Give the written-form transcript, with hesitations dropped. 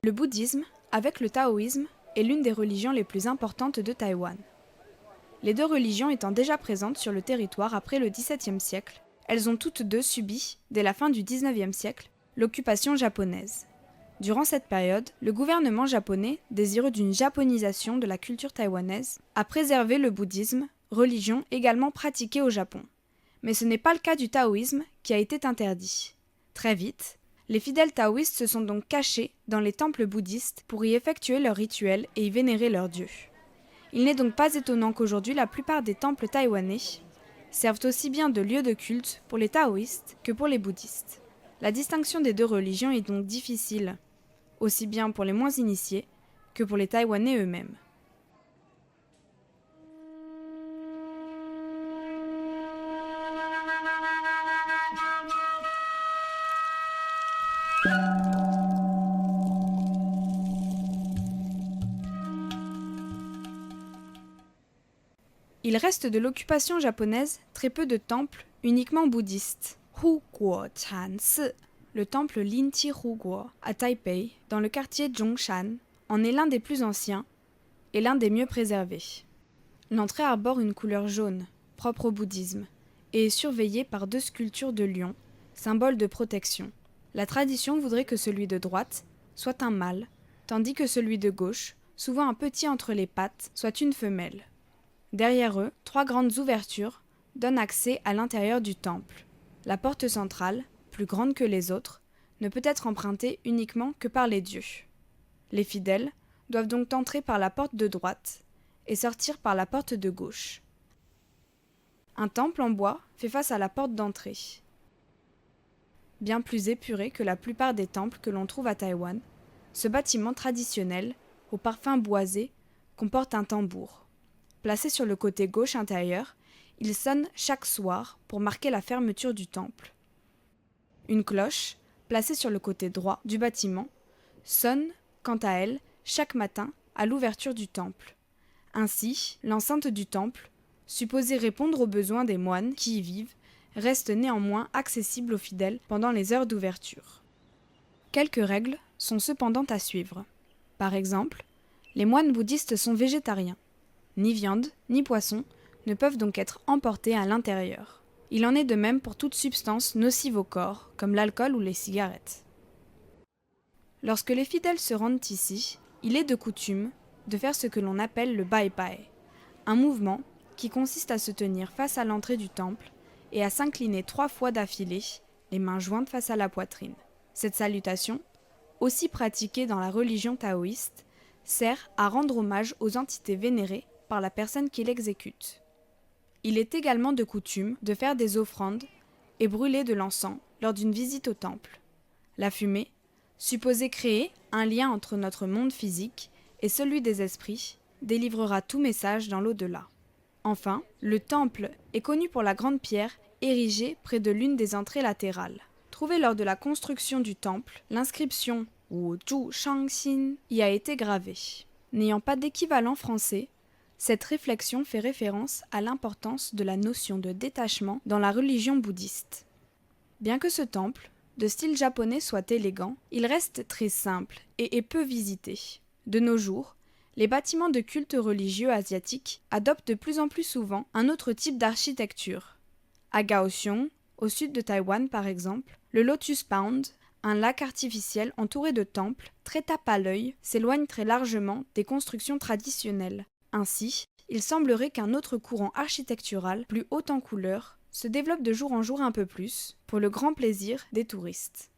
Le bouddhisme, avec le taoïsme, est l'une des religions les plus importantes de Taïwan. Les deux religions étant déjà présentes sur le territoire après le XVIIe siècle, elles ont toutes deux subi, dès la fin du XIXe siècle, l'occupation japonaise. Durant cette période, le gouvernement japonais, désireux d'une japonisation de la culture taïwanaise, a préservé le bouddhisme, religion également pratiquée au Japon. Mais ce n'est pas le cas du taoïsme qui a été interdit. Très vite, les fidèles taoïstes se sont donc cachés dans les temples bouddhistes pour y effectuer leurs rituels et y vénérer leurs dieux. Il n'est donc pas étonnant qu'aujourd'hui la plupart des temples taïwanais servent aussi bien de lieu de culte pour les taoïstes que pour les bouddhistes. La distinction des deux religions est donc difficile, aussi bien pour les moins initiés que pour les Taïwanais eux-mêmes. Il reste de l'occupation japonaise très peu de temples uniquement bouddhistes. Huguo Chansi, le temple Linti Huguo à Taipei, dans le quartier Zhongshan, en est l'un des plus anciens et l'un des mieux préservés. L'entrée arbore une couleur jaune, propre au bouddhisme, et est surveillée par deux sculptures de lions, symbole de protection. La tradition voudrait que celui de droite soit un mâle, tandis que celui de gauche, souvent un petit entre les pattes, soit une femelle. Derrière eux, trois grandes ouvertures donnent accès à l'intérieur du temple. La porte centrale, plus grande que les autres, ne peut être empruntée uniquement que par les dieux. Les fidèles doivent donc entrer par la porte de droite et sortir par la porte de gauche. Un temple en bois fait face à la porte d'entrée. Bien plus épuré que la plupart des temples que l'on trouve à Taïwan, ce bâtiment traditionnel, au parfum boisé, comporte un tambour. Placé sur le côté gauche intérieur, il sonne chaque soir pour marquer la fermeture du temple. Une cloche, placée sur le côté droit du bâtiment, sonne, quant à elle, chaque matin à l'ouverture du temple. Ainsi, l'enceinte du temple, supposée répondre aux besoins des moines qui y vivent, reste néanmoins accessible aux fidèles pendant les heures d'ouverture. Quelques règles sont cependant à suivre. Par exemple, les moines bouddhistes sont végétariens. Ni viande, ni poisson ne peuvent donc être emportés à l'intérieur. Il en est de même pour toute substance nocive au corps, comme l'alcool ou les cigarettes. Lorsque les fidèles se rendent ici, il est de coutume de faire ce que l'on appelle le bye-bye, un mouvement qui consiste à se tenir face à l'entrée du temple et à s'incliner 3 fois d'affilée, les mains jointes face à la poitrine. Cette salutation, aussi pratiquée dans la religion taoïste, sert à rendre hommage aux entités vénérées par la personne qui l'exécute. Il est également de coutume de faire des offrandes et brûler de l'encens lors d'une visite au temple. La fumée, supposée créer un lien entre notre monde physique et celui des esprits, délivrera tout message dans l'au-delà. Enfin, le temple est connu pour la grande pierre érigée près de l'une des entrées latérales. Trouvée lors de la construction du temple, l'inscription « Wu Zhu Shangxin » y a été gravée. N'ayant pas d'équivalent français, cette réflexion fait référence à l'importance de la notion de détachement dans la religion bouddhiste. Bien que ce temple, de style japonais, soit élégant, il reste très simple et est peu visité. De nos jours, les bâtiments de culte religieux asiatiques adoptent de plus en plus souvent un autre type d'architecture. À Kaohsiung, au sud de Taïwan par exemple, le Lotus Pond, un lac artificiel entouré de temples, très tape à l'œil, s'éloigne très largement des constructions traditionnelles. Ainsi, il semblerait qu'un autre courant architectural, plus haut en couleur, se développe de jour en jour un peu plus, pour le grand plaisir des touristes.